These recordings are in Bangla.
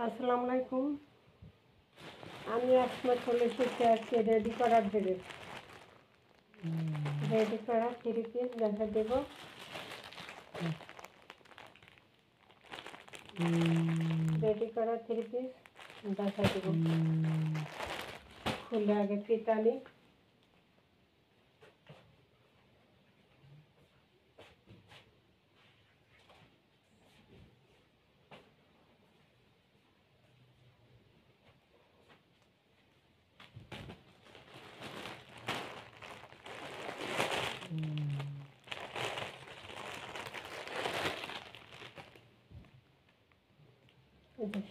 আসসালামু আলাইকুম। আমি আজকে চলে এসেছি আজকে রেডি করার জন্য। রেডি করা 3 পিস দেখা দেব। রেডি করা 3 পিস দেখা দেব। খুলে আগে ফিতা নিই।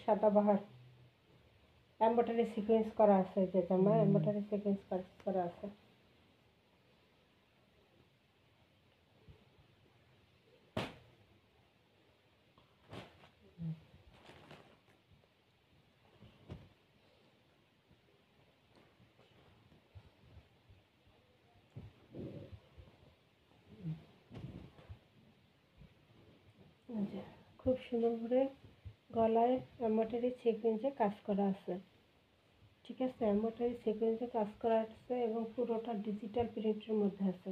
সাদাবাহার এমব্রয়ডারি সিকোয়েন্স করা আছে, যে জামা এমব্রয়ডারি সিকোয়েন্স করা আছে। খুব সুন্দর করে গলায় এমব্রয়ডারি সিকোয়েন্সে কাজ করা আছে। ঠিক আছে, এমব্রয়ডারি সিকোয়েন্সে কাজ করা আছে এবং পুরোটা ডিজিটাল প্রিন্টের মধ্যে আছে।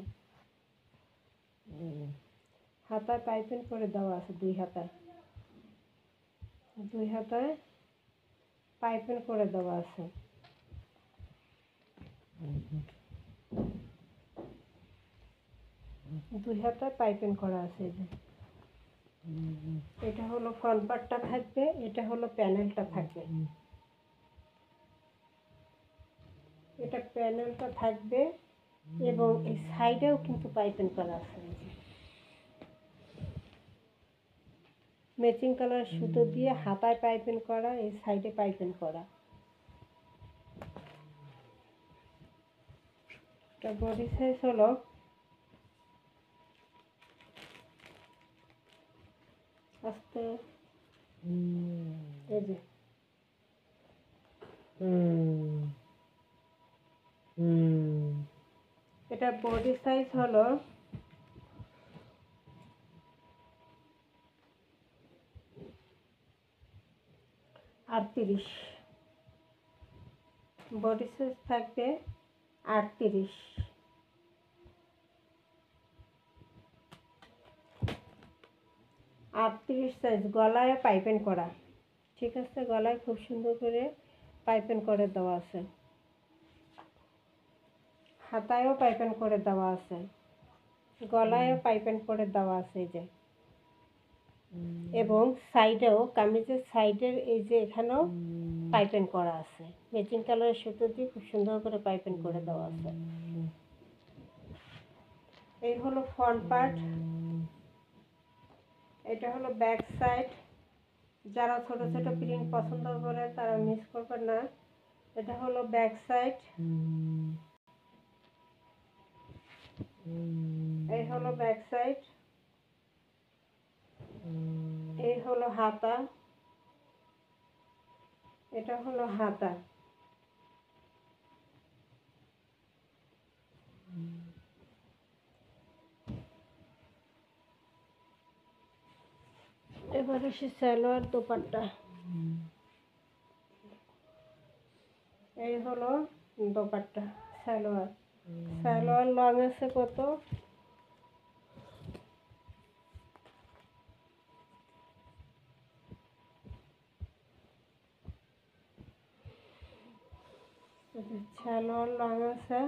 হাতায় পাইপিং করে দেওয়া আছে, দুই হাতায় পাইপিং করে দেওয়া আছে। দুই হাতায় পাইপিং করা আছে। এটা হলো ফ্রন্ট পার্টটা থাকবে, এটা হলো প্যানেলটা থাকবে। এটা প্যানেলটা থাকবে এবং এই সাইডেও কিন্তু পাইপিং করা আছে। ম্যাচিং কালার সুতো দিয়ে হাতায় পাইপিং করা, এই সাইডে পাইপিং করা। এটা বডি সাইজ হলো আস্তে এই যে এটা বডি সাইজ হলো 38। বডি সাইজ থাকবে 38। সাইজ গলায় পাইপিং করা। ঠিক আছে, গলায় খুব সুন্দর করে পাইপিং করে দেওয়া আছে, হাতায়ও পাইপিং করে দেওয়া আছে, গলায়ও পাইপিং করে দেওয়া আছে এই যে। এবং সাইডেও কামিজের সাইডের এই যে এখানেও পাইপিং করা আছে, ম্যাচিং কালারের সুতো দিয়ে খুব সুন্দর করে পাইপিং করে দেওয়া আছে। এই হলো ফ্রন্ট পার্ট। এটা হলো ব্যাক সাইড। যারা ছোট ছোট প্রিন্ট পছন্দ করে তারা মিস করবেন না। এটা হলো ব্যাক সাইড। এই হলো ব্যাক সাইড। এই হলো হাতা। এটা হলো হাতা। এবারে সে সালোয়ার দোপাট্টা। এই হলো দোপাট্টা সালোয়ার। সালোয়ার লং আছে কত? সালোয়ার লং আছে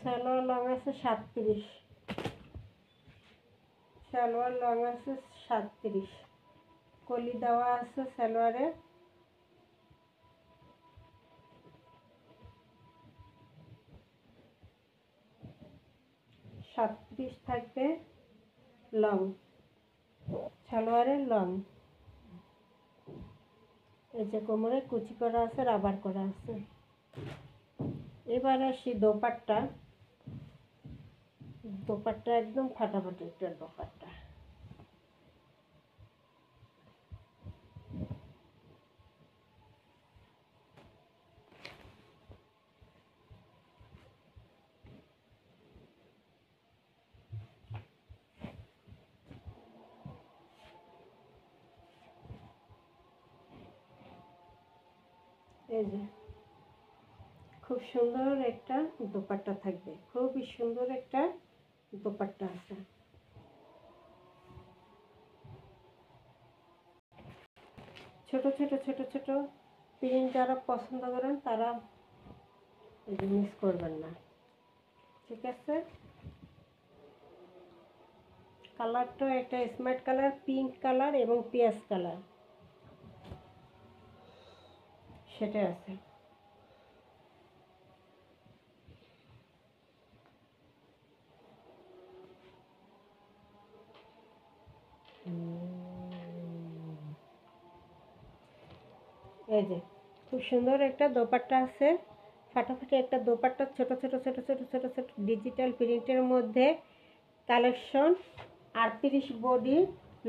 সালোয়ার লং আছে 37। সালোয়ার লং আছে 37। কলি দেওয়া আছে সালোয়ারে। 37 থাকবে লং, সালোয়ারের লং। এই যে কোমরে কুচি করা আছে, রাবার করা আছে। এবার আসি দোপাট্টা। দোপাট্টা একদম ফাটাফাটি একটা দোপাট্টা। এই যে খুব সুন্দর একটা দোপাট্টা থাকবে, খুবই সুন্দর একটা দোপাট্টা আছে। ছোট ছোট ছোট ছোট প্রিন্ট যারা পছন্দ করেন তারা মিস করবেন না, ঠিক আছে। কালারটা একটা স্মার্ট কালার, পিঙ্ক কালার এবং পেঁয়াজ কালার সেটা আছে। এই যে খুব সুন্দর একটা দোপাট্টা আছে, ফাটাফাটি একটা দোপাট্টা, ছোট ছোট ছোট ছোট ছোট ছোট ডিজিটাল প্রিন্টের মধ্যে কালেকশন। 38 বডি,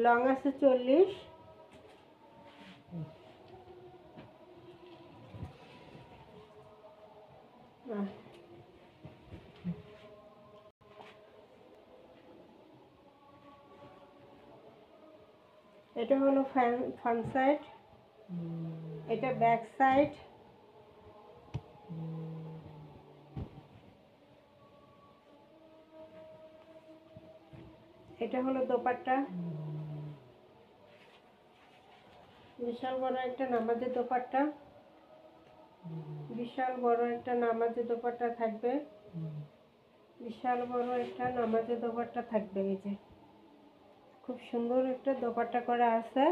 লং আছে 40। এটা হলো ফ্রন্ট সাইড, এটা ব্যাক সাইড। এটা হলো দোপাট্টা, বিশাল বড় একটা নামাজের দোপাট্টা, বিশাল বড় একটা নামাজের দোপাট্টা থাকবে, বিশাল বড় একটা নামাজের দোপাট্টা থাকবে। এই যে খুব সুন্দর একটা দোপাট্টা করা আছে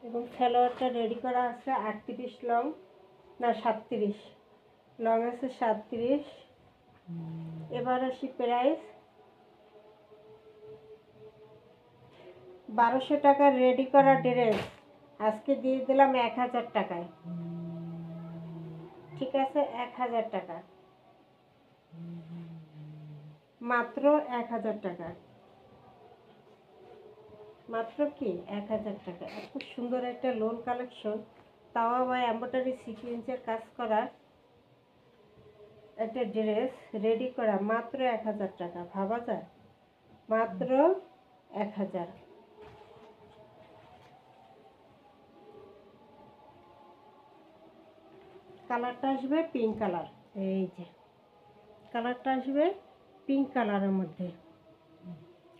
এবং সালোয়ারটা রেডি করা আছে 38 লং, না 37 লং আছে 37। এবার আসি প্রাইস। 1200 টাকার রেডি করা ড্রেস আজকে দিয়ে দিলাম 1000 টাকায়, ঠিক আছে। 1000 টাকা, মাত্র 1000 টাকা, মাত্র কি 1000 টাকা। এত সুন্দর একটা লোন কালেকশন, তাও আবার এমব্রয়ডারি সিকোয়েন্সের কাজ করা একটা ড্রেস রেডি করা, মাত্র 1000 টাকা। ভাবা যায়, মাত্র 1000। কালারটা আসবে পিঙ্ক কালার, এই যে কালারটা আসবে পিঙ্ক কালারের মধ্যে,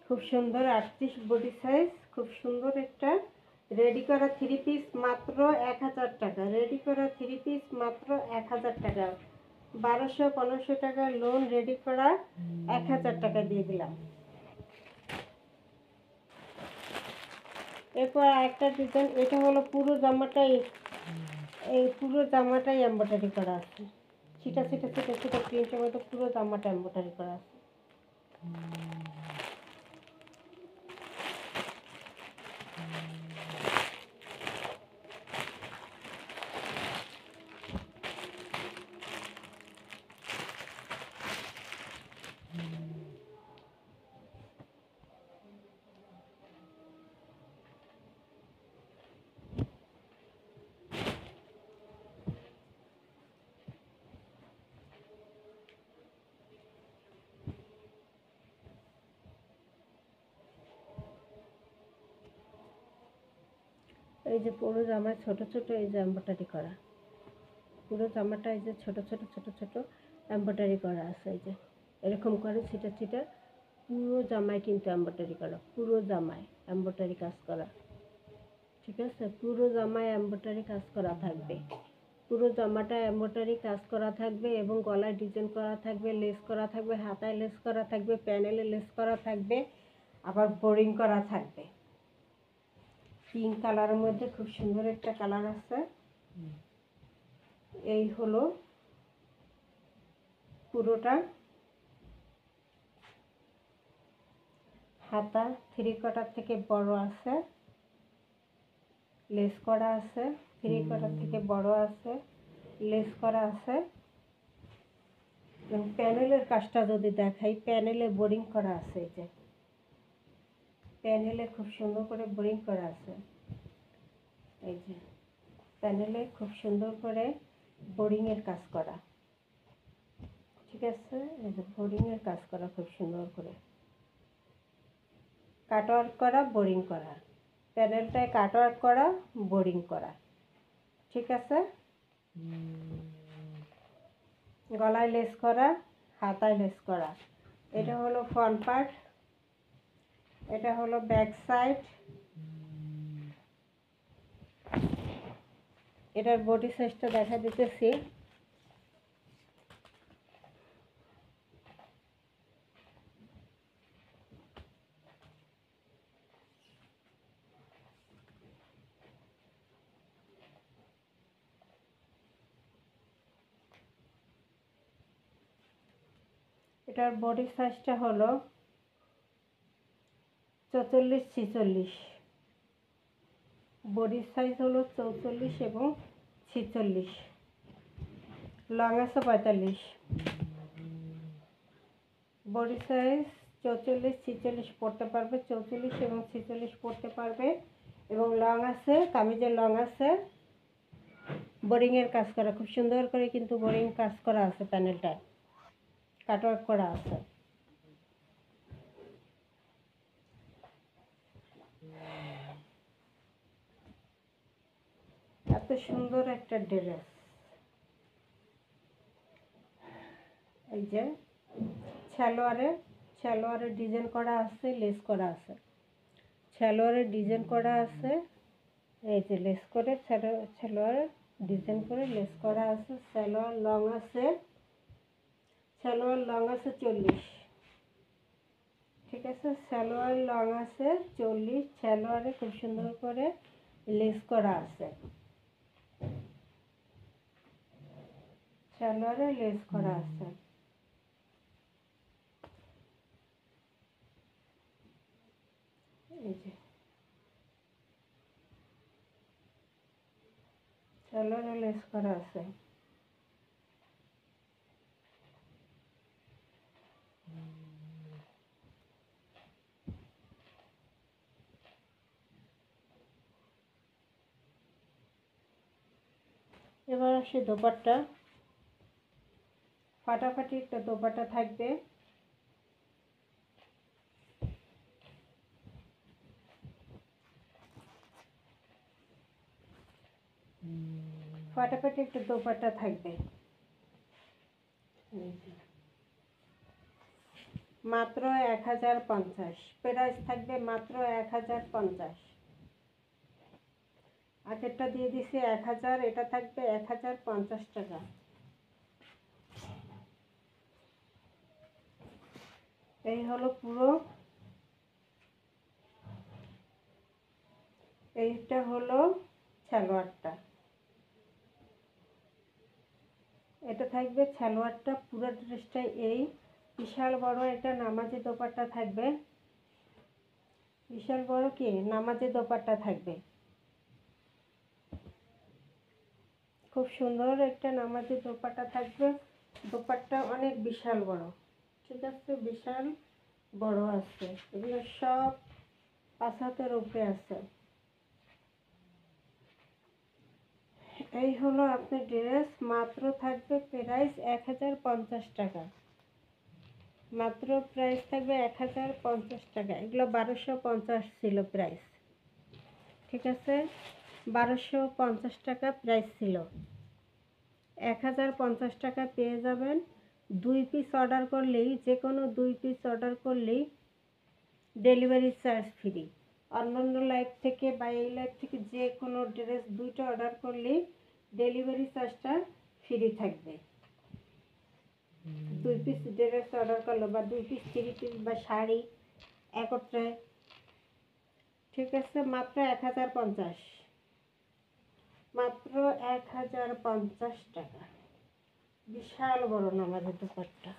খুব সুন্দর 38 বডি সাইজ, খুব সুন্দর একটা রেডি করা 3 পিস, মাত্র 1000 টাকা। রেডি করা 3 পিস মাত্র 1000 টাকা। 1200-1500 টাকা লোন রেডি করা 1000 টাকা দিয়ে দিলাম। এরপর একটা ডিজাইন, এটা হলো পুরো জামাটাই, এই পুরো জামাটাই এমব্রয়ডারি করা আছে, ছিটা ছিটা ছিটা ছিটা প্রিন্টের মধ্যে পুরো জামাটা এমব্রয়ডারি করা আছে। এই যে পুরো জামায় ছোট ছোট এই যে এমব্রয়ডারি করা, পুরো জামাটা এই যে ছোট ছোট ছোট ছোট এমব্রয়ডারি করা আছে। এই যে এরকম করে ছিটা ছিটা পুরো জামায় কিন্তু এমব্রয়ডারি করা, পুরো জামায় এমব্রয়ডারি কাজ করা, ঠিক আছে। পুরো জামায় এমব্রয়ডারি কাজ করা থাকবে, পুরো জামাটা এমব্রয়ডারি কাজ করা থাকবে এবং গলায় ডিজাইন করা থাকবে, লেস করা থাকবে, হাতায় লেস করা থাকবে, প্যানেলে লেস করা থাকবে, আবার বোরিং করা থাকবে। পিঙ্ক কালারের মধ্যে খুব সুন্দর একটা কালার আছে। এই হলো পুরোটা, হাতা 3 কোয়ার্টার থেকে বড় আছে, লেস করা আছে, 3 কোয়ার্টার থেকে বড় আছে, লেস করা আছে। এবং প্যানেলের কাজটা যদি দেখাই, প্যানেলে বোরিং করা আছে। এই যে প্যানেলে খুব সুন্দর করে বোরিং করা আছে, এই যে প্যানেলে খুব সুন্দর করে বোরিংয়ের কাজ করা, ঠিক আছে। এই যে বোরিংয়ের কাজ করা খুব সুন্দর করে কাটওয়ার্ক করা, বোরিং করা, প্যানেলটায় কাটওয়ার্ক করা, বোরিং করা। ঠিক আছে, গলায় লেস করা, হাতায় লেস করা। এটা হলো ফ্রন্ট পার্ট, এটা হলো ব্যাক সাইড। এটার বডি সাইজটা দেখা দিতেছি। এটার বডি সাইজটা হলো 44-46। বডি সাইজ হলো 44 এবং 46। লং আছে 45। বডি সাইজ 44-46 পড়তে পারবে, 44 এবং 46 পড়তে পারবে। এবং লং আছে, কামিজের লং আছে, বোরিংয়ের কাজ করা, খুব সুন্দর করে কিন্তু বোরিং কাজ করা আছে, প্যানেলটা কাটওয়ার্ক করা আছে। এত সুন্দর একটা ড্রেস। এই যে সালোয়ারে ডিজাইন করা আছে, লেস করা আছে। সালোয়ারে ডিজাইন করা আছে, এই যে লেস করে সালোয়ারে ডিজাইন করে লেস করা আছে। সালোয়ার লং আছে 40। ঠিক আছে, সালোয়ার লং আছে 40। সালোয়ারে খুব সুন্দর করে লেস করা আছে, সালোয়ারে লেস করা আছে। এই যে সালোয়ারে লেস করা আছে। এবার আসে দোপাট্টা। ফাটাফাটি একটা দোপাট্টা থাকবে। ফাটাফাটি একটা দোপাট্টা থাকবে, মাত্র 1050। প্রাইস থাকবে মাত্র 1050। আগেরটা দিয়ে দিছি 1000, এটা থাকবে 1050 টাকা। এই হলো পুরো, এইটা হলো সালোয়ারটা। এটা থাকবে সালোয়ারটা, পুরো ড্রেসটাই এই বিশাল বড় একটা নামাজি দোপাট্টা থাকবে। বিশাল বড় কি নামাজি দোপাট্টা থাকবে, খুব সুন্দর একটা নামাজি দোপাট্টা থাকবে। দোপাট্টা অনেক বিশাল বড়। ঠিক আছে, বিশাল বড় আছে। এগুলো সব 5 হাতের উপরে আছে। এই হলো আপনার ড্রেস। মাত্র থাকবে প্রাইস 1050 টাকা। মাত্র প্রাইস থাকবে 1050 টাকা। এগুলো 1250 ছিল প্রাইস। ঠিক আছে, 1250 টাকা প্রাইস ছিল। 1050 টাকা পেয়ে যাবেন। 2 পিস অর্ডার করলেই, যে কোনো 2 পিস অর্ডার করলেই ডেলিভারি চার্জ ফ্রি। অন্যান্য লাইভ থেকে বা এই লাইভ থেকে যে কোনো ড্রেস 2টা অর্ডার করলেই ডেলিভারি চার্জটা ফ্রি থাকবে। 2 পিস ড্রেস অর্ডার করলো বা 2 পিস 3 পিস বা শাড়ি একত্রে। ঠিক আছে, মাত্র 1050। মাত্র 1050 টাকা। বিশাল বড় নামাজের দোপাট্টা।